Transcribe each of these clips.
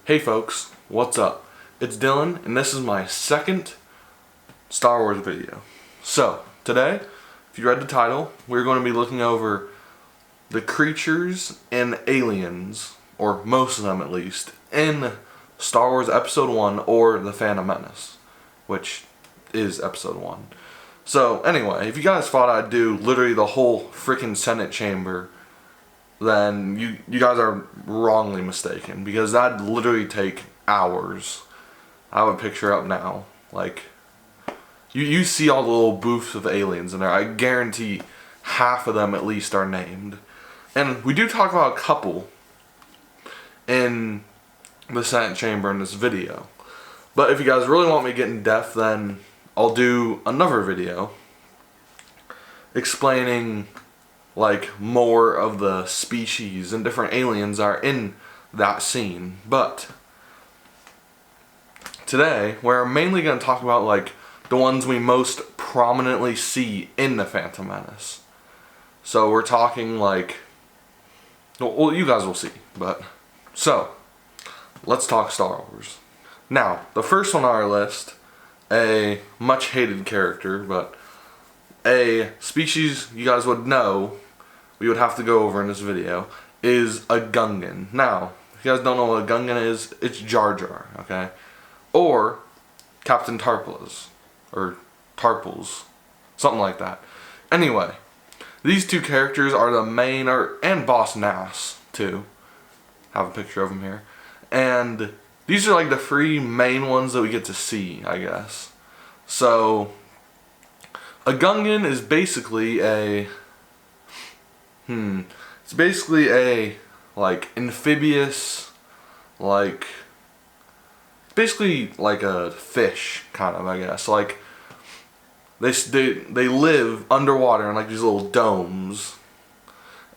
Hey folks, what's up? It's Dylan, and this is my second Star Wars video. So, today, if you read the title, we're going to be looking over the creatures and aliens, or most of them at least, in Star Wars Episode 1 or The Phantom Menace, which is Episode 1. So, anyway, if you guys thought I'd do literally the whole freaking Senate chamber, then you guys are wrongly mistaken, because that'd literally take hours. I have a picture up now. Like, you see all the little booths of aliens in there. I guarantee half of them at least are named. And we do talk about a couple in the Senate chamber in this video. But if you guys really want me to get in depth, then I'll do another video explaining like more of the species and different aliens are in that scene. But today we're mainly going to talk about like the ones we most prominently see in the Phantom Menace. So we're talking like, well, you guys will see. But so let's talk Star Wars. Now, the first one on our list, a much hated character, but a species you guys would know, we would have to go over in this video, is a Gungan. Now, if you guys don't know what a Gungan is, it's Jar Jar, okay? Or Captain Tarples, or Tarples, something like that. Anyway, these two characters are the main, and Boss Nass, too. Have a picture of him here. And these are like the three main ones that we get to see, I guess. So, a Gungan is basically it's basically a, like, amphibious, like, basically like a fish, kind of, I guess. Like, they live underwater in, like, these little domes.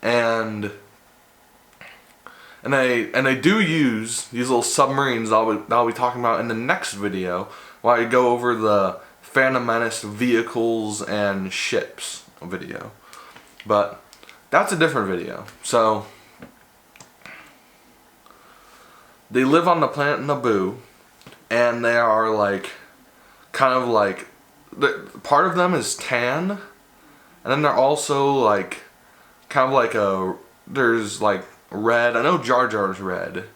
And they do use these little submarines that I'll be talking about in the next video, where I go over the Phantom Menace vehicles and ships video. But that's a different video. So they live on the planet Naboo, and they are like kind of like part of them is tan, and then they're also like kind of like there's like red. I know Jar Jar's red.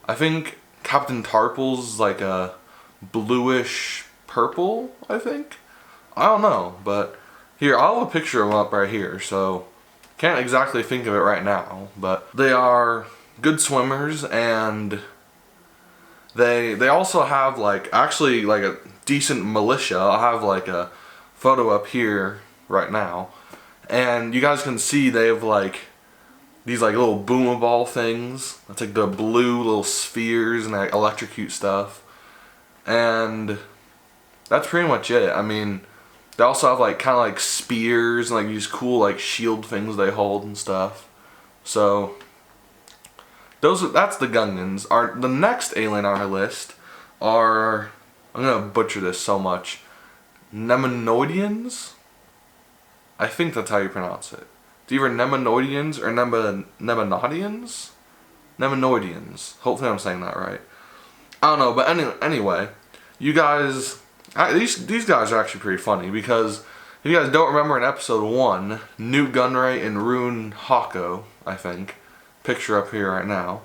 I think Captain Tarples is like a bluish purple, I think. I don't know, but here, I'll have a picture of them up right here, so can't exactly think of it right now, but they are good swimmers, and they also have like actually like a decent militia. I'll have like a photo up here right now, and you guys can see they have like these like little boom-a-ball things. That's like the blue little spheres and like electrocute stuff. And that's pretty much it. I mean, they also have like kind of like spears and like these cool like shield things they hold and stuff. So that's the Gungans. The next alien on our list are, I'm gonna butcher this so much, Nemanoidians? I think that's how you pronounce it. It's either Nemanoidians or Nemanodians? Nemanoidians. Hopefully I'm saying that right. I don't know, but anyway, you guys, these guys are actually pretty funny, because if you guys don't remember in episode 1, Newt Gunray and Rune Hako, I think, picture up here right now,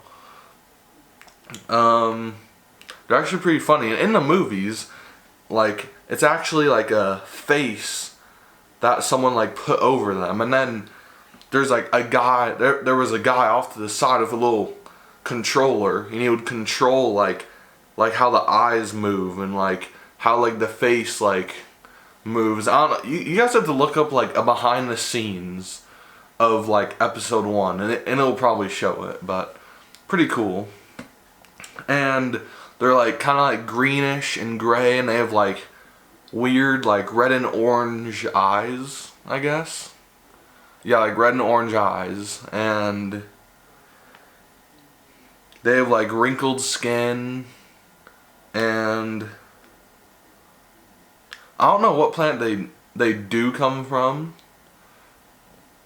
they're actually pretty funny. And in the movies, like, it's actually like a face that someone like put over them, and then there's like a guy, there was a guy off to the side with a little controller, and he would control like how the eyes move and like how like the face like moves. I don't know. You guys have to look up like a behind the scenes of like episode 1, and it'll probably show it, but pretty cool. And they're like kind of like greenish and gray, and they have like weird like red and orange eyes, I guess. Yeah, like red and orange eyes, and they have like wrinkled skin, and I don't know what planet they do come from,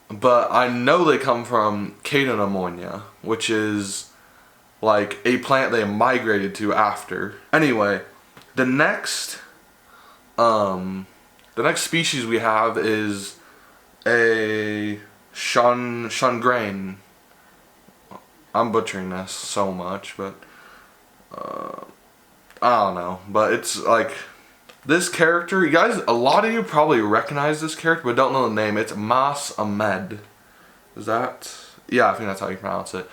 but I know they come from Cadonamonia, which is like a planet they migrated to after. Anyway, the next species we have is a Shungrain. I'm butchering this so much, but I don't know. But it's like this character. You guys, a lot of you probably recognize this character, but don't know the name. It's Mas Ahmed. Is that? Yeah, I think that's how you pronounce it.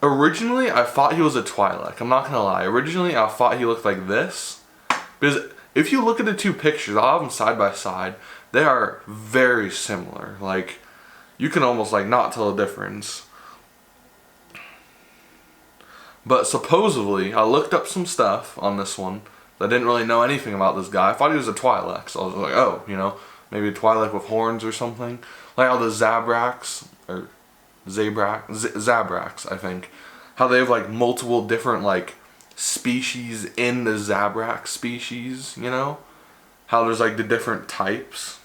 Originally, I thought he was a Twi'lek. I'm not gonna lie. Originally, I thought he looked like this, because if you look at the two pictures, I'll have them side by side. They are very similar. Like, you can almost like not tell the difference. But supposedly, I looked up some stuff on this one. I didn't really know anything about this guy. I thought he was a Twi'lek, so I was like, oh, you know, maybe a Twi'lek with horns or something. Like how the Zabraks, or Zabraks, I think. How they have like multiple different like species in the Zabrak species, you know? How there's like the different types.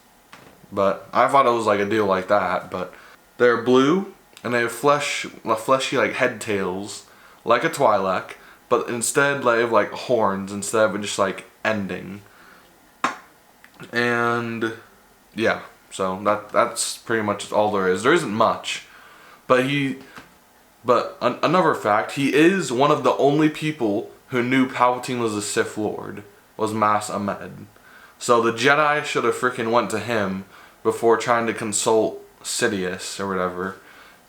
But I thought it was like a deal like that, but they're blue and they have fleshy like head tails like a Twi'lek, but instead they have like horns instead of just like ending. And yeah, so that's pretty much all there is. There isn't much. But another fact, he is one of the only people who knew Palpatine was a Sith Lord, was Mas Ahmed. So the Jedi should have freaking went to him before trying to consult Sidious or whatever.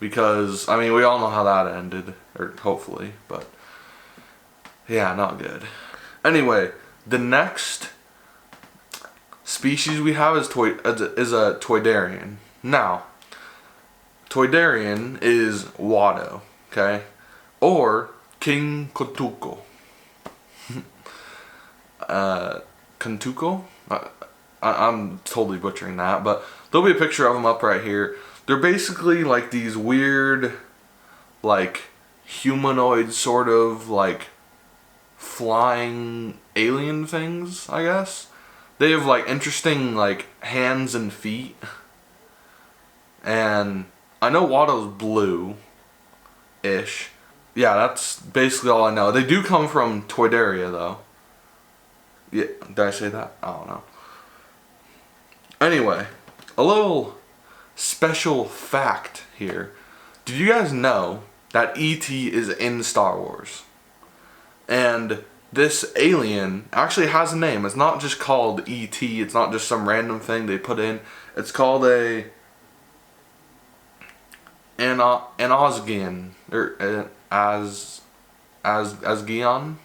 Because, I mean, we all know how that ended, or hopefully, but yeah, not good. Anyway, the next species we have is a Toidarian. Now, Toidarian is Watto, okay? Or King Kotuko. Kentuko? I'm totally butchering that, but there'll be a picture of them up right here. They're basically like these weird, like, humanoid sort of, like, flying alien things, I guess. They have, like, interesting, like, hands and feet. And I know Watto's blue-ish. Yeah, that's basically all I know. They do come from Toidaria, though. Yeah, did I say that? I don't know. Anyway, a little special fact here. Did you guys know that E.T. is in Star Wars? And this alien actually has a name. It's not just called E.T. It's not just some random thing they put in. It's called an Osgian, or Asgian.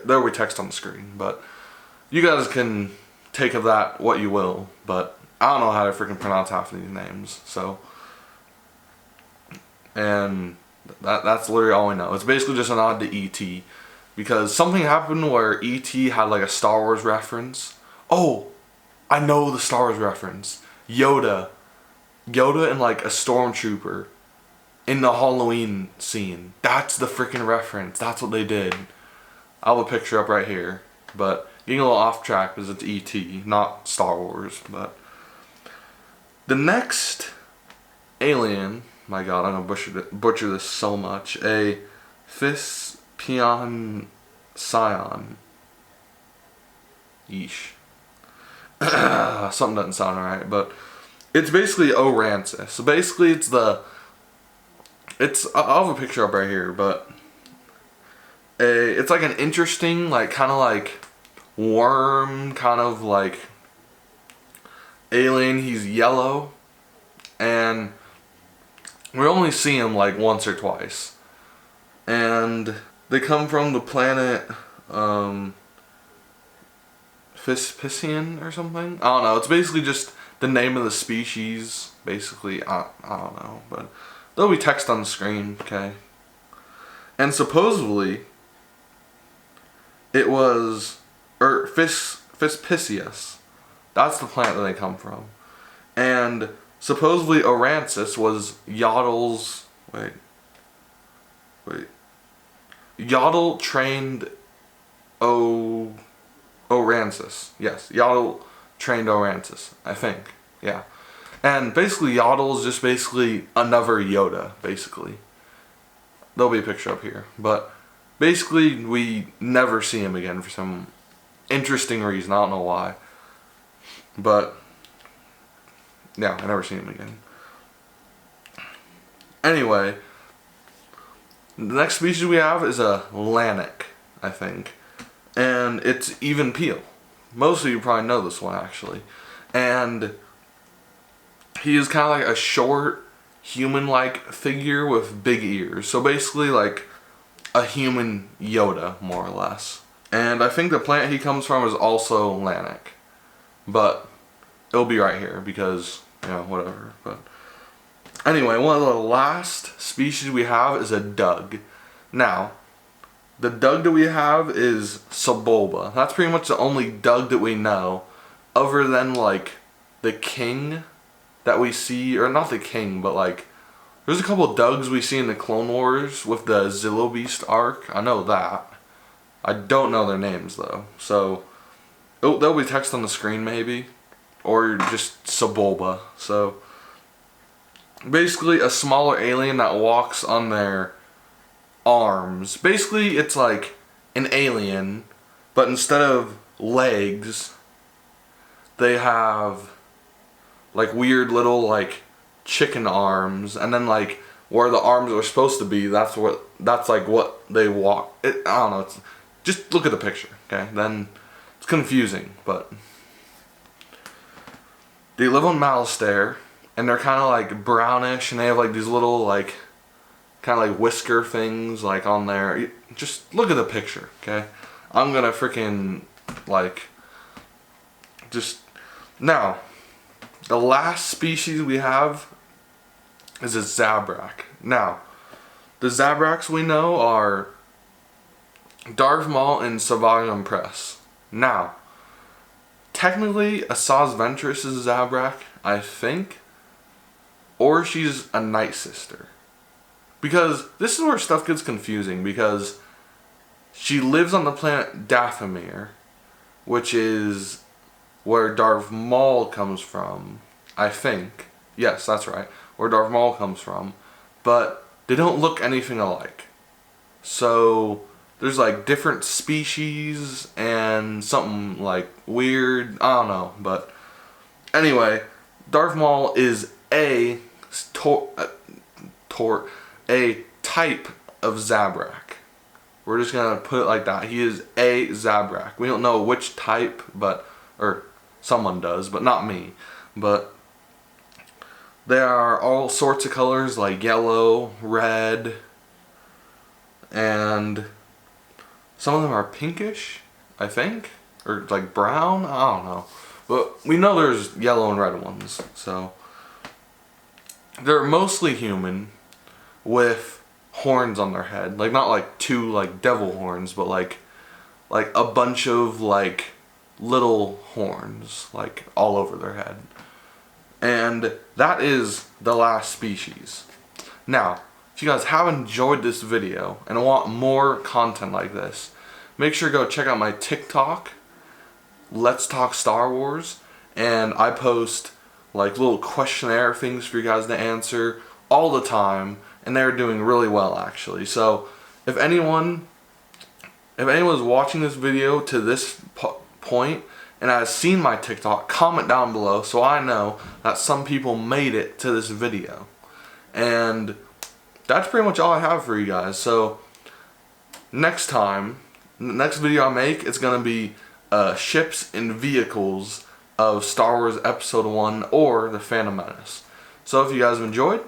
There will be text on the screen, but you guys can take of that what you will, but I don't know how to freaking pronounce half of these names, so. And that's literally all we know. It's basically just a nod to E.T. because something happened where E.T. had like a Star Wars reference. Oh, I know the Star Wars reference. Yoda and like a stormtrooper in the Halloween scene. That's the freaking reference. That's what they did. I'll have a picture up right here. But getting a little off track because it's E.T., not Star Wars. But the next alien, my god, I'm gonna butcher this so much. A Fispion Scion. Yeesh. Something doesn't sound right, but it's basically Oransis. So basically I'll have a picture up right here, but it's like an interesting, like, kind of like worm, kind of like alien. He's yellow, and we only see him like once or twice, and they come from the planet Fispian or something. I don't know. It's basically just the name of the species. Basically, I don't know, but there'll be text on the screen, okay? And supposedly, it was Fispicius. That's the planet that they come from. And supposedly Oransis was Yaddle's... Wait. Yaddle trained Oransis. Yes, Yaddle trained Oransis, I think. Yeah. And basically Yaddle is just basically another Yoda, basically. There'll be a picture up here. But basically we never see him again for some interesting reason. I don't know why. But yeah, I never see him again. Anyway, the next species we have is a Lannic, I think. And it's even peel. Most of you probably know this one, actually. And he is kind of like a short, human-like figure with big ears. So basically like a human Yoda, more or less. And I think the planet he comes from is also Lannic. But it'll be right here because, you know, whatever. But anyway, one of the last species we have is a Dug. Now, the Dug that we have is Sebulba. That's pretty much the only Dug that we know, other than like the king that we see, or not the king, but like there's a couple of Dugs we see in the Clone Wars with the Zillo Beast arc. I know that. I don't know their names though, so there'll be text on the screen maybe, or just Sebulba. So basically a smaller alien that walks on their arms. Basically it's like an alien, but instead of legs they have like weird little like chicken arms, and then like where the arms are supposed to be, that's like what they walk. I don't know, just look at the picture, okay? Then it's confusing, but they live on Malastare, and they're kind of like brownish, and they have like these little like kind of like whisker things like on there. Just look at the picture, okay? I'm gonna freaking like just now. The last species we have is a Zabrak. Now, the Zabraks we know are Darth Maul and Savagam Press. Now, technically, Asajj Ventress is a Zabrak, I think, or she's a Night Sister. Because this is where stuff gets confusing, because she lives on the planet Dathomir, which is where Darth Maul comes from, I think. Yes, that's right, where Darth Maul comes from. But they don't look anything alike. So there's like different species and something like weird. I don't know, but anyway, Darth Maul is a type of Zabrak. We're just gonna put it like that. He is a Zabrak. We don't know which type, or someone does, but not me. But there are all sorts of colors like yellow, red, and some of them are pinkish, I think, or like brown. I don't know, but we know there's yellow and red ones. So they're mostly human with horns on their head, like not like two like devil horns, but like a bunch of like little horns like all over their head. And that is the last species. Now, if you guys have enjoyed this video and want more content like this, make sure to go check out my TikTok, Let's Talk Star Wars, and I post like little questionnaire things for you guys to answer all the time, and they're doing really well actually. So if anyone's watching this video to this point and has seen my TikTok, comment down below so I know that some people made it to this video. And that's pretty much all I have for you guys. So next time, the next video I make, it's gonna be ships and vehicles of Star Wars Episode 1 or The Phantom Menace. So if you guys have enjoyed,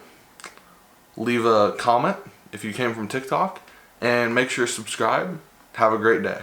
leave a comment if you came from TikTok, and make sure to subscribe. Have a great day.